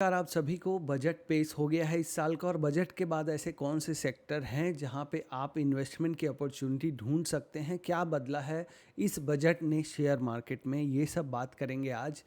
नमस्कार आप सभी को। बजट पेश हो गया है इस साल का और बजट के बाद ऐसे कौन से सेक्टर हैं जहां पे आप इन्वेस्टमेंट की अपॉर्चुनिटी ढूंढ सकते हैं, क्या बदला है इस बजट ने शेयर मार्केट में, ये सब बात करेंगे आज।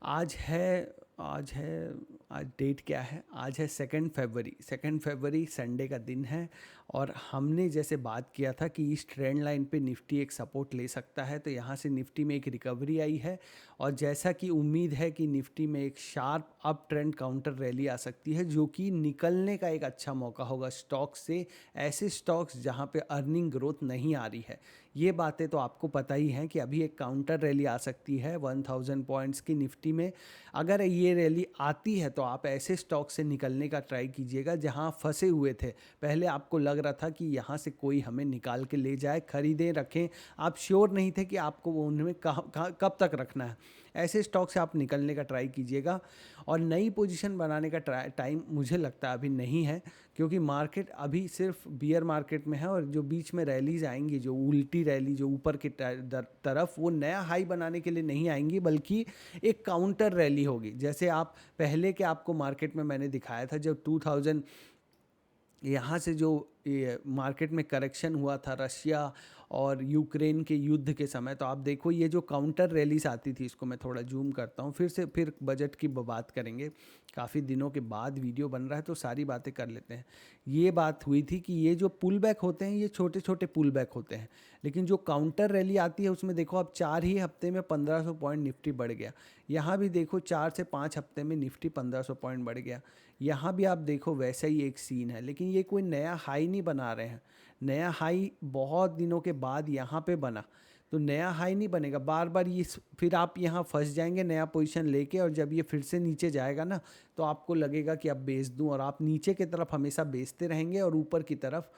आज है आज है आज डेट क्या है? आज है 2 फरवरी। 2 फरवरी संडे का दिन है और हमने जैसे बात किया था कि इस ट्रेंड लाइन पे निफ्टी एक सपोर्ट ले सकता है, तो यहाँ से निफ्टी में एक रिकवरी आई है और जैसा कि उम्मीद है कि निफ्टी में एक sharp up trend counter rally आ सकती है, जो कि निकलने का एक अच्छा मौका होगा स्टॉक से, ऐसे स्टॉक्स जहाँ पे अर्निंग ग्रोथ नहीं आ रही है। ये बातें तो आपको पता ही हैं कि अभी एक काउंटर रैली आ सकती है 1000 पॉइंट्स की निफ्टी में। अगर ये रैली आती है तो आप ऐसे स्टॉक से निकलने का ट्राई कीजिएगा जहां फंसे हुए थे। पहले आपको लग रहा था कि यहाँ से कोई हमें निकाल के ले जाए, खरीदें रखें, आप श्योर नहीं थे कि आपको वो उनमें कब तक रखना है। ऐसे स्टॉक से आप निकलने का ट्राई कीजिएगा और नई पोजीशन बनाने का टाइम मुझे लगता है अभी नहीं है, क्योंकि मार्केट अभी सिर्फ बियर मार्केट में है और जो बीच में रैलीज आएंगी, जो उल्टी रैली जो ऊपर की तरफ, वो नया हाई बनाने के लिए नहीं आएंगी, बल्कि एक काउंटर रैली होगी। जैसे आप पहले के आपको मार्केट में मैंने दिखाया था, जब 2000 यहाँ से जो ये मार्केट में करेक्शन हुआ था रशिया और यूक्रेन के युद्ध के समय, तो आप देखो ये जो काउंटर रैलीज आती थी, इसको मैं थोड़ा जूम करता हूँ फिर बजट की बात करेंगे। काफ़ी दिनों के बाद वीडियो बन रहा है तो सारी बातें कर लेते हैं। ये बात हुई थी कि ये जो पुल बैक होते हैं ये छोटे छोटे पुल बैक होते हैं, लेकिन जो काउंटर रैली आती है उसमें देखो अब 4 ही हफ्ते में 1500 पॉइंट निफ्टी बढ़ गया। यहाँ भी देखो 4 से 5 हफ्ते में निफ्टी 1500 पॉइंट बढ़ गया। यहाँ भी आप देखो वैसा ही एक सीन है, लेकिन ये कोई नया हाई नहीं बना रहे हैं। नया हाई बहुत दिनों के बाद यहाँ पे बना, तो नया हाई नहीं बनेगा बार बार ये, फिर आप यहाँ फंस जाएंगे नया पोजीशन लेके, और जब ये फिर से नीचे जाएगा ना तो आपको लगेगा कि अब बेच दूं, और आप नीचे की तरफ हमेशा बेचते रहेंगे और ऊपर की तरफ,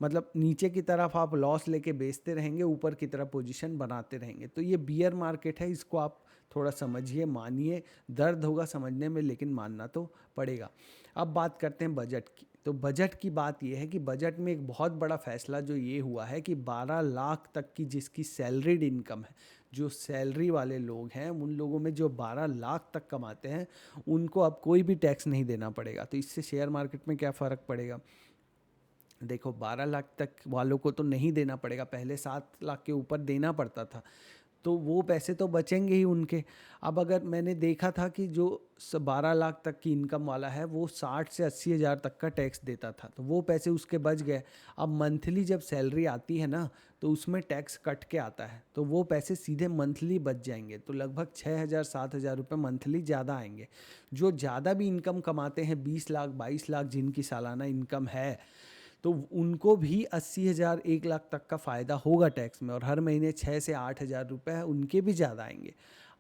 मतलब नीचे की तरफ आप लॉस लेके बेचते रहेंगे, ऊपर की तरफ पोजीशन बनाते रहेंगे। तो ये बियर मार्केट है, इसको आप थोड़ा समझिए, मानिए। दर्द होगा समझने में, लेकिन मानना तो पड़ेगा। अब बात करते हैं बजट की। तो बजट की बात यह है कि बजट में एक बहुत बड़ा फैसला जो ये हुआ है कि 12 लाख तक की जिसकी सैलरीड इनकम है, जो सैलरी वाले लोग हैं, उन लोगों में जो 12 लाख तक कमाते हैं, उनको अब कोई भी टैक्स नहीं देना पड़ेगा। तो इससे शेयर मार्केट में क्या फ़र्क पड़ेगा? देखो 12 लाख तक वालों को तो नहीं देना पड़ेगा, पहले 7 लाख के ऊपर देना पड़ता था, तो वो पैसे तो बचेंगे ही उनके। अब अगर मैंने देखा था कि जो 12 लाख तक की इनकम वाला है वो 60 से 80 हज़ार तक का टैक्स देता था, तो वो पैसे उसके बच गए। अब मंथली जब सैलरी आती है ना तो उसमें टैक्स कट के आता है, तो वो पैसे सीधे मंथली बच जाएंगे, तो लगभग 6,000 7,000 रुपये मंथली ज़्यादा आएंगे। जो ज़्यादा भी इनकम कमाते हैं, 20 लाख 22 लाख जिनकी सालाना इनकम है, तो उनको भी 80,000 1 लाख तक का फ़ायदा होगा टैक्स में, और हर महीने 6 से 8 हज़ार रुपये है उनके भी ज़्यादा आएंगे।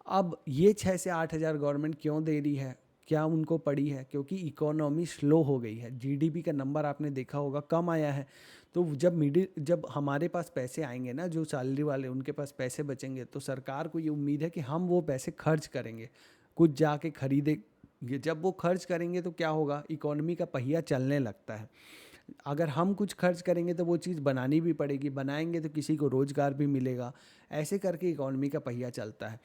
अब ये 6 से 8 हज़ार गवर्नमेंट क्यों दे रही है? क्या उनको पड़ी है? क्योंकि इकोनॉमी स्लो हो गई है, जीडीपी का नंबर आपने देखा होगा कम आया है। तो जब हमारे पास पैसे आएंगे ना, जो सैलरी वाले उनके पास पैसे बचेंगे, तो सरकार को ये उम्मीद है कि हम वो पैसे खर्च करेंगे, कुछ जाके खरीदेंगे। जब वो खर्च करेंगे तो क्या होगा? इकोनॉमी का पहिया चलने लगता है। अगर हम कुछ खर्च करेंगे तो वो चीज़ बनानी भी पड़ेगी, बनाएंगे तो किसी को रोज़गार भी मिलेगा, ऐसे करके इकोनॉमी का पहिया चलता है।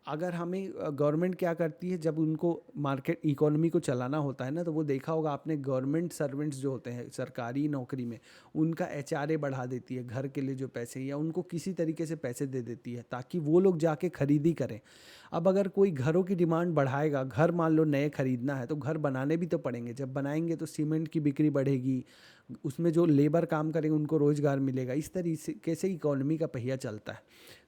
अगर हमें गवर्नमेंट क्या करती है, जब उनको मार्केट इकोनॉमी को चलाना होता है ना, तो वो देखा होगा आपने, गवर्नमेंट सर्वेंट्स जो होते हैं सरकारी नौकरी में, उनका एचआरए बढ़ा देती है, घर के लिए जो पैसे, या उनको किसी तरीके से पैसे दे देती है ताकि वो लोग जाके खरीदी करें। अब अगर कोई घरों की डिमांड बढ़ाएगा, घर मान लो नए खरीदना है, तो घर बनाने भी तो पड़ेंगे, जब बनाएंगे तो सीमेंट की बिक्री बढ़ेगी, उसमें जो लेबर काम करेंगे उनको रोज़गार मिलेगा, इस तरीके से इकोनॉमी का पहिया चलता है।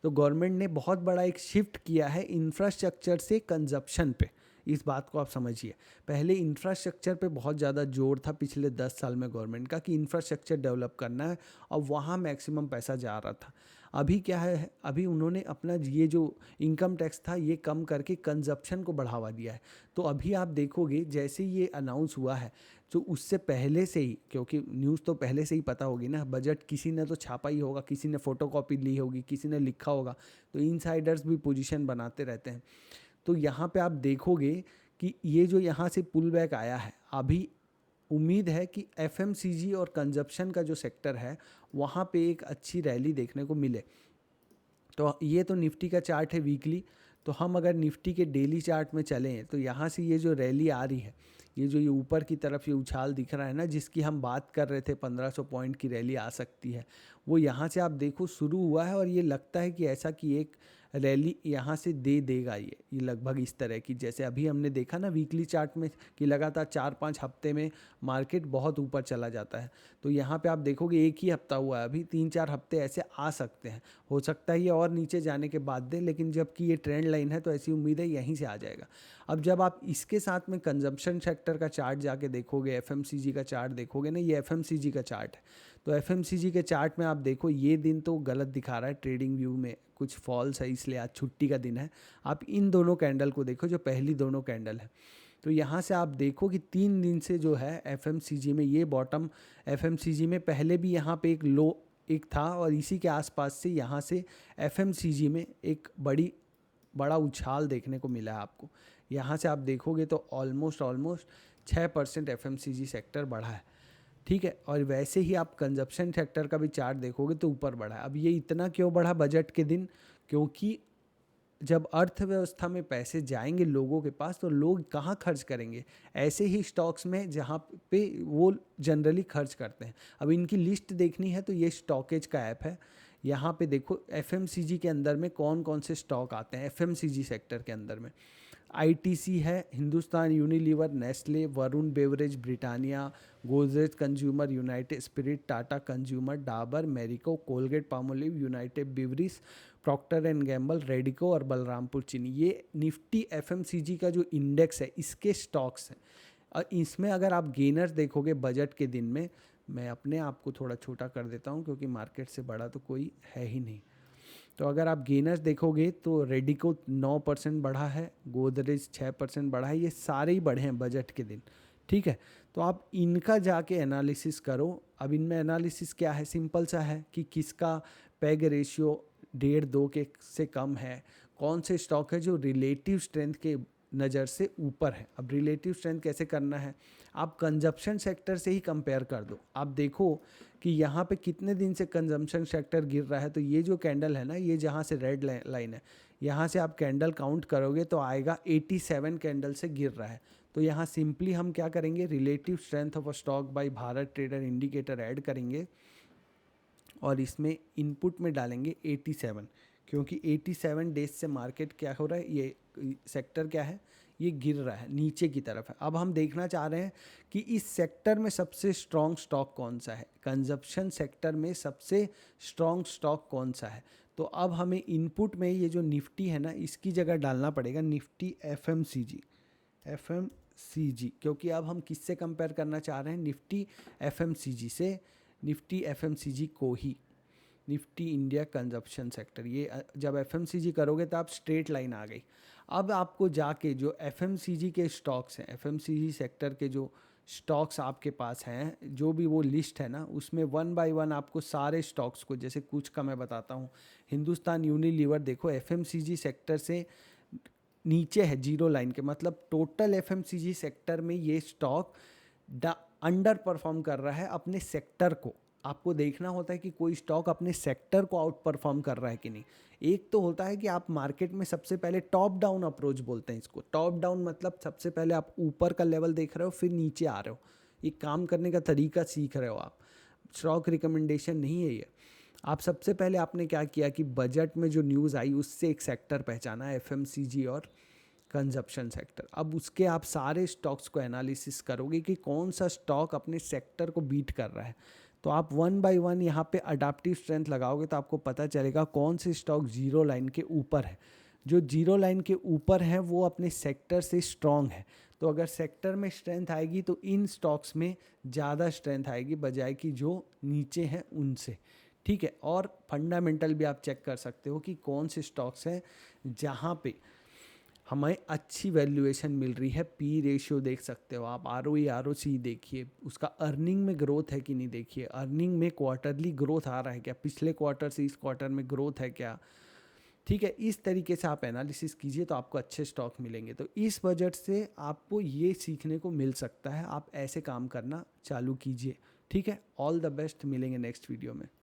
तो गवर्नमेंट ने बहुत बड़ा एक शिफ्ट किया है इंफ्रास्ट्रक्चर से कंजप्शन पे, इस बात को आप समझिए। पहले इंफ्रास्ट्रक्चर पे बहुत ज़्यादा जोर था पिछले 10 साल में गवर्नमेंट का, कि इंफ्रास्ट्रक्चर डेवलप करना है, और वहाँ मैक्सिमम पैसा जा रहा था। अभी क्या है, अभी उन्होंने अपना ये जो इनकम टैक्स था ये कम करके कंजप्शन को बढ़ावा दिया है। तो अभी आप देखोगे जैसे ये अनाउंस हुआ है, तो उससे पहले से ही, क्योंकि न्यूज़ तो पहले से ही पता होगी ना, बजट किसी ने तो छापा ही होगा, किसी ने फ़ोटोकॉपी ली होगी, किसी ने लिखा होगा, तो इनसाइडर्स भी पोजीशन बनाते रहते हैं। तो यहाँ पे आप देखोगे कि ये जो यहाँ से पुल बैक आया है, अभी उम्मीद है कि एफएमसीजी और कंजप्शन का जो सेक्टर है वहाँ पे एक अच्छी रैली देखने को मिले। तो ये तो निफ्टी का चार्ट है वीकली। तो हम अगर निफ्टी के डेली चार्ट में चलें तो यहाँ से ये जो रैली आ रही है, ये ऊपर की तरफ ये उछाल दिख रहा है ना, जिसकी हम बात कर रहे थे 1500 पॉइंट की रैली आ सकती है, वो यहाँ से आप देखो शुरू हुआ है। और ये लगता है कि ऐसा कि एक रैली यहाँ से दे देगा ये लगभग इस तरह की, जैसे अभी हमने देखा ना वीकली चार्ट में कि लगातार 4-5 हफ्ते में मार्केट बहुत ऊपर चला जाता है। तो यहाँ पे आप देखोगे एक ही हफ्ता हुआ है, अभी 3-4 हफ्ते ऐसे आ सकते हैं, हो सकता है ये और नीचे जाने के बाद दे, लेकिन जबकि ये ट्रेंड लाइन है तो ऐसी उम्मीद है यहीं से आ जाएगा। अब जब आप इसके साथ में कंजम्पशन सेक्टर का चार्ट जाके देखोगे, एफएमसीजी का चार्ट देखोगे ना, ये एफएमसीजी का चार्ट है, तो एफएमसीजी के चार्ट में आप देखो ये दिन तो गलत दिखा रहा है, ट्रेडिंग व्यू में कुछ फॉल्स है, इसलिए आज छुट्टी का दिन है। आप इन दोनों कैंडल को देखो, जो पहली दोनों कैंडल है, तो यहाँ से आप देखो कि 3 दिन से जो है एफएमसीजी में ये बॉटम, एफएमसीजी में पहले भी यहाँ पे एक लो एक था और इसी के आसपास से यहाँ से एफएमसीजी में एक बड़ा उछाल देखने को मिला है आपको। यहाँ से आप देखोगे तो ऑलमोस्ट 6% एफएमसीजी सेक्टर बढ़ा है, ठीक है। और वैसे ही आप कंजप्शन सेक्टर का भी चार्ट देखोगे तो ऊपर बढ़ा है। अब ये इतना क्यों बढ़ा बजट के दिन? क्योंकि जब अर्थव्यवस्था में पैसे जाएंगे लोगों के पास तो लोग कहाँ खर्च करेंगे? ऐसे ही स्टॉक्स में जहाँ पे वो जनरली खर्च करते हैं। अब इनकी लिस्ट देखनी है तो ये स्टॉकेज का ऐप है, यहाँ पे देखो एफएमसीजी के अंदर में कौन कौन से स्टॉक आते हैं। एफएमसीजी सेक्टर के अंदर में आईटीसी है, Hindustan Unilever, Nestle, Varun Beverage, Britannia, Godrej Consumer, United Spirit, Tata Consumer, Dabur, Marico, Colgate Palmolive, United Breweries, Procter and Gamble, Radico और बलरामपुर चीनी। ये निफ्टी एफएमसीजी का जो इंडेक्स है इसके स्टॉक्स हैं। और इसमें अगर आप गेनर्स देखोगे बजट के दिन में, मैं अपने आप को थोड़ा छोटा कर देता हूँ क्योंकि मार्केट से बड़ा तो कोई है ही नहीं। तो अगर आप गेनर्स देखोगे तो रेडिको 9% बढ़ा है, गोदरेज 6% बढ़ा है, ये सारे ही बढ़े हैं बजट के दिन, ठीक है। तो आप इनका जाके एनालिसिस करो। अब इनमें एनालिसिस क्या है, सिंपल सा है कि किसका पैग रेशियो 1.5-2 के से कम है, कौन से स्टॉक है जो रिलेटिव स्ट्रेंथ के नज़र से ऊपर है। अब रिलेटिव स्ट्रेंथ कैसे करना है, आप कंजप्शन सेक्टर से ही कंपेयर कर दो। आप देखो कि यहाँ पे कितने दिन से कंजम्पशन सेक्टर गिर रहा है, तो ये जो कैंडल है ना, ये जहाँ से रेड लाइन है, यहाँ से आप कैंडल काउंट करोगे तो आएगा 87 कैंडल से गिर रहा है। तो यहाँ सिंपली हम क्या करेंगे, relative strength of a stock by Bharat trader indicator add करेंगे और इसमें इनपुट में डालेंगे 87, क्योंकि 87 डेज से मार्केट क्या हो रहा है, ये सेक्टर क्या है, ये गिर रहा है, नीचे की तरफ है। अब हम देखना चाह रहे हैं कि इस सेक्टर में सबसे स्ट्रॉन्ग स्टॉक कौन सा है, कंजप्शन सेक्टर में सबसे स्ट्रॉन्ग स्टॉक कौन सा है। तो अब हमें इनपुट में ये जो निफ्टी है ना, इसकी जगह डालना पड़ेगा निफ्टी एफएमसीजी, क्योंकि अब हम किससे कंपेयर करना चाह रहे हैं, निफ्टी एफएमसीजी से, निफ्टी एफएमसीजी को ही, निफ्टी इंडिया कंजप्शन सेक्टर। ये जब एफएमसीजी करोगे तो आप स्ट्रेट लाइन आ गई। अब आपको जाके जो एफएमसीजी के स्टॉक्स हैं, एफएमसीजी सेक्टर के जो स्टॉक्स आपके पास हैं, जो भी वो लिस्ट है ना, उसमें 1 बाय 1 आपको सारे स्टॉक्स को, जैसे कुछ का मैं बताता हूँ। हिंदुस्तान यूनिलीवर देखो एफएमसीजी सेक्टर से नीचे है, 0 लाइन के, मतलब टोटल एफएमसीजी सेक्टर में ये स्टॉक अंडर परफॉर्म कर रहा है अपने सेक्टर को। आपको देखना होता है कि कोई स्टॉक अपने सेक्टर को आउट परफॉर्म कर रहा है कि नहीं। एक तो होता है कि आप मार्केट में सबसे पहले टॉप डाउन अप्रोच बोलते हैं इसको। टॉप डाउन मतलब सबसे पहले आप ऊपर का लेवल देख रहे हो, फिर नीचे आ रहे हो, एक काम करने का तरीका सीख रहे हो आप। स्टॉक रिकमेंडेशन नहीं है ये। आप सबसे पहले आपने क्या किया कि बजट में जो न्यूज़ आई उससे एक सेक्टर पहचाना, एफएमसीजी और कंजप्शन सेक्टर। अब उसके आप सारे स्टॉक्स को एनालिसिस करोगे कि कौन सा स्टॉक अपने सेक्टर को बीट कर रहा है। तो आप 1 बाय 1 यहाँ पे अडाप्टिव स्ट्रेंथ लगाओगे तो आपको पता चलेगा कौन से स्टॉक 0 लाइन के ऊपर है। जो 0 लाइन के ऊपर है वो अपने सेक्टर से स्ट्रॉन्ग है। तो अगर सेक्टर में स्ट्रेंथ आएगी तो इन स्टॉक्स में ज़्यादा स्ट्रेंथ आएगी बजाय कि जो नीचे हैं उनसे, ठीक है। और फंडामेंटल भी आप चेक कर सकते हो कि कौन से स्टॉक्स हैं जहाँ पे हमें अच्छी वैल्यूएशन मिल रही है। पी रेशियो देख सकते हो आप, आरओई आरओसी देखिए, उसका अर्निंग में ग्रोथ है कि नहीं देखिए, अर्निंग में क्वार्टरली ग्रोथ आ रहा है क्या, पिछले क्वार्टर से इस क्वार्टर में ग्रोथ है क्या, ठीक है। इस तरीके से आप एनालिसिस कीजिए तो आपको अच्छे स्टॉक मिलेंगे। तो इस बजट से आपको ये सीखने को मिल सकता है, आप ऐसे काम करना चालू कीजिए, ठीक है। ऑल द बेस्ट, मिलेंगे नेक्स्ट वीडियो में।